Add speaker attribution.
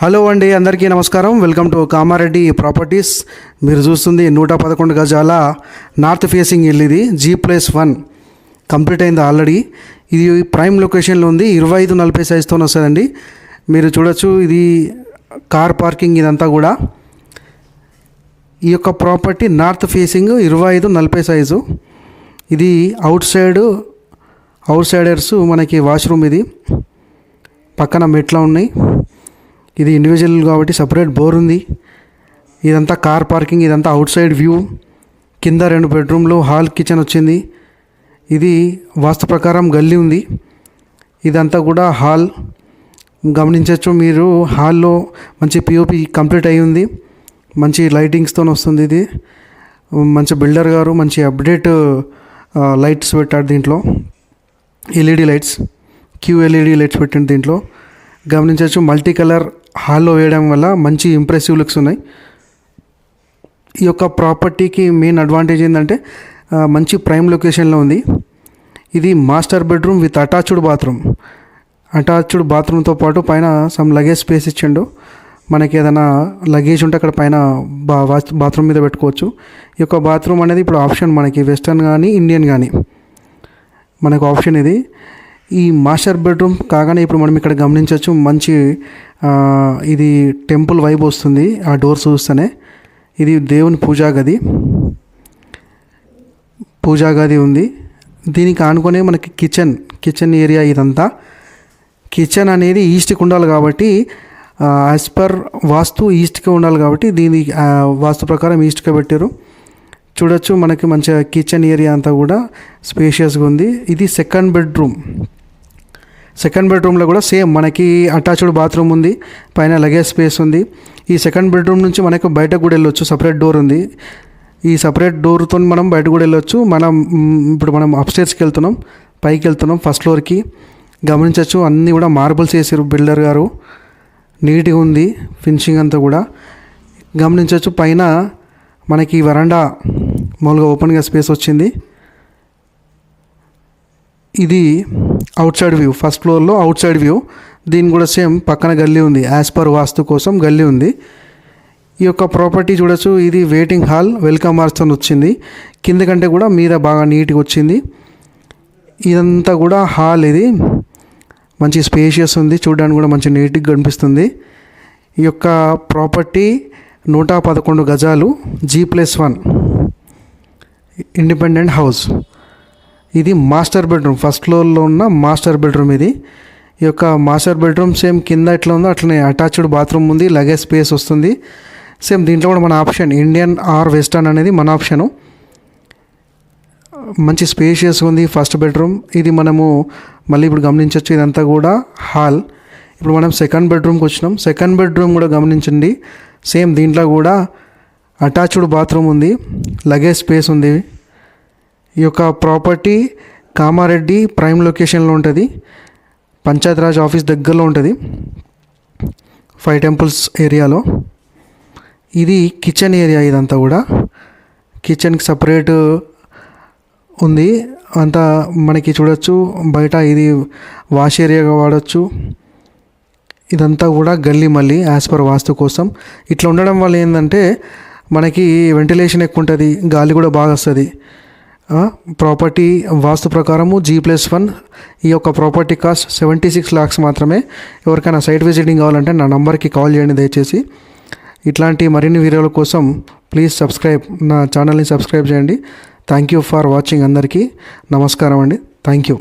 Speaker 1: Hello అండి, అందరికీ నమస్కారం. Welcome to Kamareddy properties. మీరు చూస్తుంది 111 గజాల నార్త్ ఫేసింగ్ ఇల్లు. ఇది G+1 కంప్లీట్ అయింది ఆల్రెడీ. ఇది ప్రైమ్ లొకేషన్లో ఉంది. 25-40 సైజుతో వస్తుందండి. మీరు చూడొచ్చు, ఇది కార్ పార్కింగ్. ఇదంతా కూడా ఈ యొక్క ప్రాపర్టీ నార్త్ ఫేసింగ్ 25-40 సైజు. ఇది అవుట్ సైడర్స్ మనకి వాష్రూమ్. ఇది పక్కన మెట్లు ఉన్నాయి. ఇది ఇండివిజువల్ కాబట్టి సపరేట్ బోర్ ఉంది. ఇదంతా కార్ పార్కింగ్. ఇదంతా అవుట్ సైడ్ వ్యూ. కింద 2 బెడ్రూమ్లు, హాల్, కిచెన్ వచ్చింది. ఇది వాస్తు ప్రకారం గల్లీ ఉంది. ఇదంతా కూడా హాల్ గమనించవచ్చు మీరు. హాల్లో మంచి పిఓపి కంప్లీట్ అయ్యి ఉంది. మంచి లైటింగ్స్తో వస్తుంది. ఇది మంచి బిల్డర్ గారు మంచి అప్డేట్ లైట్స్ పెట్టాడు దీంట్లో. ఎల్ఈడి లైట్స్, QLED లైట్స్ పెట్టండి దీంట్లో. గమనించవచ్చు, మల్టీ కలర్ హాల్లో వేయడం వల్ల మంచి ఇంప్రెసివ్ లుక్స్ ఉన్నాయి. ఈ యొక్క ప్రాపర్టీకి మెయిన్ అడ్వాంటేజ్ ఏంటంటే మంచి ప్రైమ్ లొకేషన్లో ఉంది. ఇది మాస్టర్ బెడ్రూమ్ విత్ అటాచ్డ్ బాత్రూమ్తో పాటు పైన సమ్ లగేజ్ స్పేస్ ఇచ్చిండు. మనకి ఏదైనా లగేజ్ ఉంటే అక్కడ పైన బాత్రూమ్ మీద పెట్టుకోవచ్చు. ఈ యొక్క బాత్రూమ్ అనేది ఇప్పుడు ఆప్షన్ మనకి, వెస్టర్న్ కానీ ఇండియన్ కానీ మనకు ఆప్షన్. ఈ మాస్టర్ బెడ్రూమ్ కాగానే ఇప్పుడు మనం ఇక్కడ గమనించవచ్చు, మంచి ఇది టెంపుల్ వైబ్ వస్తుంది ఆ డోర్ చూస్తేనే. ఇది దేవుని పూజా గది ఉంది. దీనికి ఆనుకునే మనకి కిచెన్ ఏరియా. ఇదంతా కిచెన్ అనేది ఈస్ట్కి ఉండాలి కాబట్టి, యాజ్ పర్ వాస్తు ఈస్ట్కి ఉండాలి కాబట్టి దీని వాస్తు ప్రకారం ఈస్ట్గా పెట్టారు. చూడొచ్చు, మనకి మంచిగా కిచెన్ ఏరియా అంతా కూడా స్పేషియస్గా ఉంది. ఇది సెకండ్ బెడ్రూమ్లో కూడా సేమ్ మనకి అటాచ్డ్ బాత్రూమ్ ఉంది, పైన లగేజ్ స్పేస్ ఉంది. ఈ సెకండ్ బెడ్రూమ్ నుంచి మనకు బయటకు కూడా వెళ్ళొచ్చు. సపరేట్ డోర్ ఉంది. ఈ సపరేట్ డోర్తో మనం బయటకు కూడా వెళ్ళొచ్చు. ఇప్పుడు మనం అప్స్టైర్స్కి వెళ్తున్నాం, పైకి వెళ్తున్నాం ఫస్ట్ ఫ్లోర్కి. గమనించవచ్చు, అన్నీ కూడా మార్బుల్స్ వేసారు బిల్డర్ గారు. నీట్గా ఉంది ఫినిషింగ్ అంతా కూడా. గమనించవచ్చు, పైన మనకి వరండా మామూలుగా ఓపెన్గా స్పేస్ వచ్చింది. ఇది అవుట్ సైడ్ వ్యూ. ఫస్ట్ ఫ్లోర్లో అవుట్ సైడ్ వ్యూ. దీని కూడా సేమ్ పక్కన గల్లీ ఉంది. యాజ్ పర్ వాస్తు కోసం గల్లీ ఉంది. ఈ యొక్క ప్రాపర్టీ చూడొచ్చు, ఇది వెయిటింగ్ హాల్, వెల్కమ్ ఆర్స్తో వచ్చింది. కింద కంటే కూడా మీద బాగా నీట్గా వచ్చింది. ఇదంతా కూడా హాల్. ఇది మంచి స్పేషియస్ ఉంది, చూడడానికి కూడా మంచి నీట్గా కనిపిస్తుంది. ఈ యొక్క ప్రాపర్టీ 111 గజాలు, G+1 ఇండిపెండెంట్ హౌస్. ఇది మాస్టర్ బెడ్రూమ్, ఫస్ట్ ఫ్లోర్లో ఉన్న మాస్టర్ బెడ్రూమ్. ఇది ఈ యొక్క మాస్టర్ బెడ్రూమ్ సేమ్ కింద ఎట్లా ఉందో అట్లనే అటాచ్డ్ బాత్రూమ్ ఉంది, లగేజ్ స్పేస్ వస్తుంది. సేమ్ దీంట్లో కూడా మన ఆప్షన్ ఇండియన్ ఆర్ వెస్టర్న్ అనేది మన ఆప్షను. మంచి స్పేషియస్ ఉంది ఫస్ట్ బెడ్రూమ్. ఇది మనము మళ్ళీ ఇప్పుడు గమనించవచ్చు, ఇదంతా కూడా హాల్. ఇప్పుడు మనం సెకండ్ బెడ్రూమ్కి వచ్చినాం. సెకండ్ బెడ్రూమ్ కూడా గమనించండి, సేమ్ దీంట్లో కూడా అటాచ్డ్ బాత్రూమ్ ఉంది, లగేజ్ స్పేస్ ఉంది. ఈ యొక్క ప్రాపర్టీ కామారెడ్డి ప్రైమ్ లొకేషన్లో ఉంటుంది. పంచాయతీరాజ్ ఆఫీస్ దగ్గరలో ఉంటుంది, 5 టెంపుల్స్ ఏరియాలో. ఇది కిచెన్ ఏరియా. ఇదంతా కూడా కిచెన్కి సపరేట్ ఉంది. అంతా మనకి చూడొచ్చు. బయట ఇది వాష్ ఏరియాగా వాడచ్చు. ఇదంతా కూడా గల్లీ మళ్ళీ యాజ్ పర్ వాస్తు కోసం. ఇట్లా ఉండడం వల్ల ఏంటంటే మనకి వెంటిలేషన్ ఎక్కువ ఉంటుంది, గాలి కూడా బాగా వస్తుంది. ప్రాపర్టీ వాస్తు ప్రకారము G+1. ఈ యొక్క ప్రాపర్టీ కాస్ట్ 76 lakhs మాత్రమే. ఎవరికైనా సైట్ విజిటింగ్ కావాలంటే నా నంబర్కి కాల్ చేయండి దయచేసి. ఇట్లాంటి మరిన్ని వీడియోల కోసం ప్లీజ్ నా ఛానల్ని సబ్స్క్రైబ్ చేయండి. Thank you for watching. అందరికీ నమస్కారం అండి. Thank you.